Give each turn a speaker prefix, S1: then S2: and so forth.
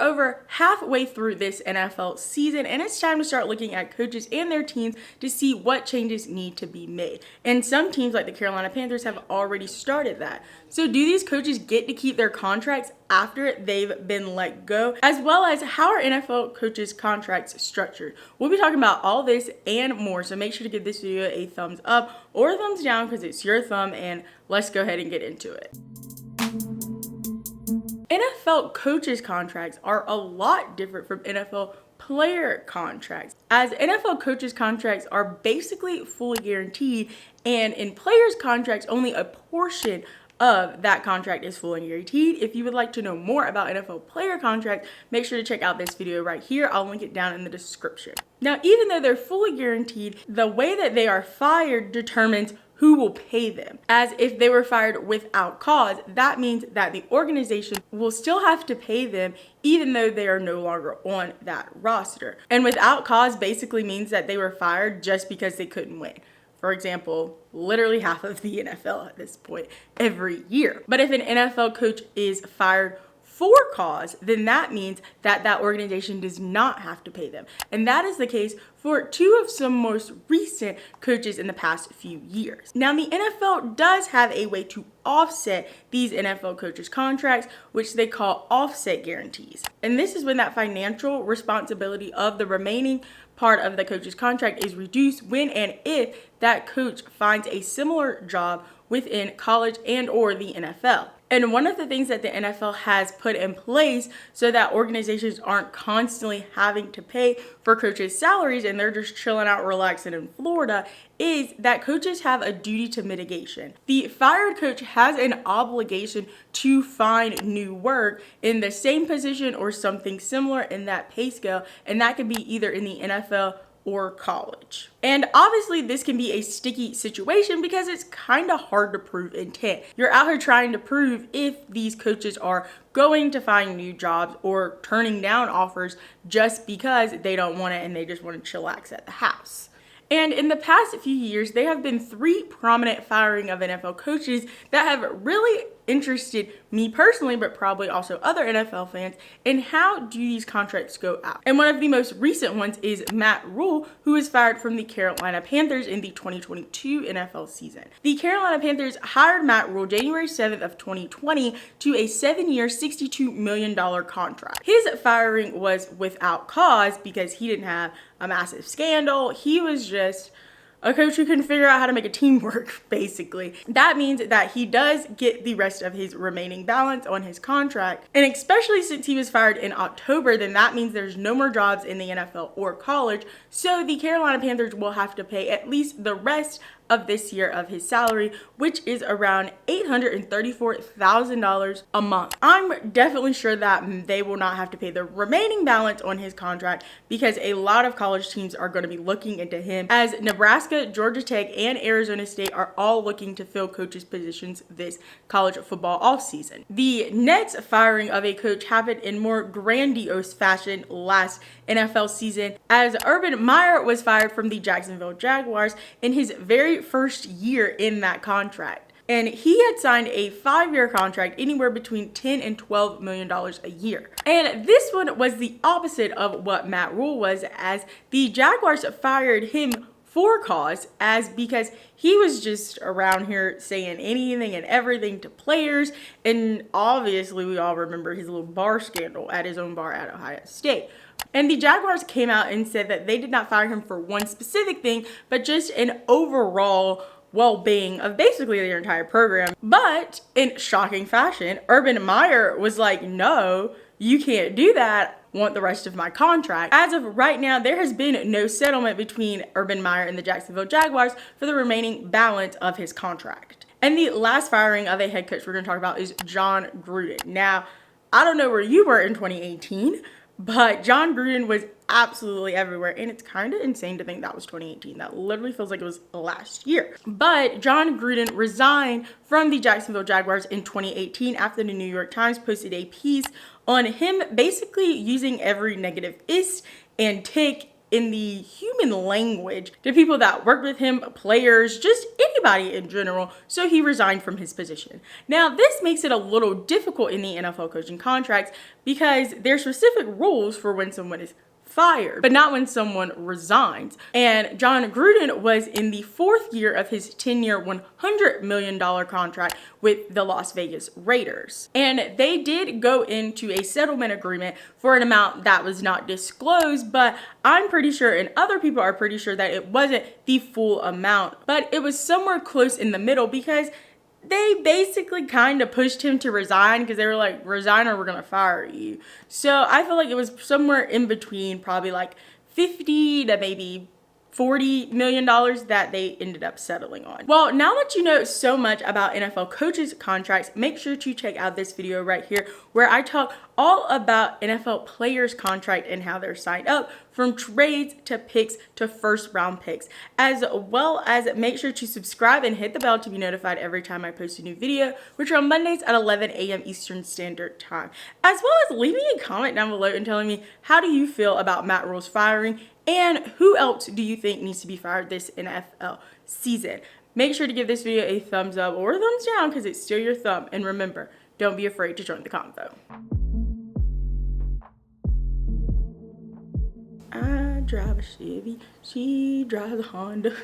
S1: over halfway through this NFL season, and it's time to start looking at coaches and their teams to see what changes need to be made. And some teams like the Carolina Panthers have already started that. So do these coaches get to keep their contracts after they've been let go? As well as how are NFL coaches' contracts structured? We'll be talking about all this and more, so make sure to give this video a thumbs up or a thumbs down because it's your thumb, and let's go ahead and get into it. NFL coaches' contracts are a lot different from NFL player contracts, as NFL coaches' contracts are basically fully guaranteed, and in players' contracts, only a portion of that contract is fully guaranteed. If you would like to know more about NFL player contracts, make sure to check out this video right here. I'll link it down in the description. Now, even though they're fully guaranteed, the way that they are fired determines who will pay them. As if they were fired without cause, that means that the organization will still have to pay them even though they are no longer on that roster. And without cause basically means that they were fired just because they couldn't win. For example, literally half of the NFL at this point every year. But if an NFL coach is fired for cause, then that means that that organization does not have to pay them. And that is the case for two of some most recent coaches in the past few years. Now, the NFL does have a way to offset these NFL coaches' contracts, which they call offset guarantees. And this is when that financial responsibility of the remaining part of the coach's contract is reduced when and if that coach finds a similar job within college and or the NFL. And one of the things that the NFL has put in place so that organizations aren't constantly having to pay for coaches' salaries and they're just chilling out, relaxing in Florida, is that coaches have a duty to mitigation. The fired coach has an obligation to find new work in the same position or something similar in that pay scale, and that could be either in the NFL or college. And obviously this can be a sticky situation because it's kind of hard to prove intent. You're out here trying to prove if these coaches are going to find new jobs or turning down offers just because they don't want it and they just want to chillax at the house. And in the past few years, there have been 3 prominent firing of NFL coaches that have really interested me personally, but probably also other NFL fans, in how do these contracts go out. And one of the most recent ones is Matt Rhule, who was fired from the Carolina Panthers in the 2022 NFL season. The Carolina Panthers hired Matt Rhule January 7th of 2020 to a 7-year, $62 million contract. His firing was without cause because he didn't have a massive scandal. He was just a coach who couldn't figure out how to make a team work, basically. That means that he does get the rest of his remaining balance on his contract. And especially since he was fired in October, then that means there's no more jobs in the NFL or college. So the Carolina Panthers will have to pay at least the rest of this year of his salary, which is around $834,000 a month. I'm definitely sure that they will not have to pay the remaining balance on his contract because a lot of college teams are going to be looking into him, as Nebraska, Georgia Tech, and Arizona State are all looking to fill coaches' positions this college football offseason. The next firing of a coach happened in more grandiose fashion last NFL season, as Urban Meyer was fired from the Jacksonville Jaguars in his very first year in that contract. And he had signed a 5-year contract anywhere between $10 and $12 million a year. And this one was the opposite of what Matt Rhule was, as the Jaguars fired him for cause, as because he was just around here saying anything and everything to players. And obviously we all remember his little bar scandal at his own bar at Ohio State. And the Jaguars came out and said that they did not fire him for one specific thing, but just an overall well-being of basically their entire program. But in shocking fashion, Urban Meyer was like, no, you can't do that. Want the rest of my contract. As of right now, there has been no settlement between Urban Meyer and the Jacksonville Jaguars for the remaining balance of his contract. And the last firing of a head coach we're going to talk about is Jon Gruden. Now, I don't know where you were in 2018, but Jon Gruden was absolutely everywhere, and it's kind of insane to think that was 2018. That literally feels like it was last year. But Jon Gruden resigned from the Jacksonville Jaguars in 2018 after the New York Times posted a piece on him basically using every negative is and tick in the human language to people that worked with him, players, just anybody in general, so he resigned from his position. Now, this makes it a little difficult in the NFL coaching contracts because there's specific rules for when someone is fired, but not when someone resigns. And Jon Gruden was in the 4th year of his 10-year, $100 million contract with the Las Vegas Raiders. And they did go into a settlement agreement for an amount that was not disclosed, but I'm pretty sure, and other people are pretty sure, that it wasn't the full amount, but it was somewhere close in the middle because they basically kind of pushed him to resign because they were like, resign or we're going to fire you. So I feel like it was somewhere in between, probably like 50 to maybe $40 million that they ended up settling on. Well, now that you know so much about NFL coaches' contracts, make sure to check out this video right here where I talk all about NFL players' contract and how they're signed up, from trades to picks to first round picks, as well as make sure to subscribe and hit the bell to be notified every time I post a new video, which are on Mondays at 11 a.m. Eastern Standard Time, as well as leaving a comment down below and telling me, how do you feel about Matt Rhule's firing, and who else do you think needs to be fired this NFL season? Make sure to give this video a thumbs up or a thumbs down because it's still your thumb. And remember, don't be afraid to join the convo. I drive a Chevy, she drives a Honda.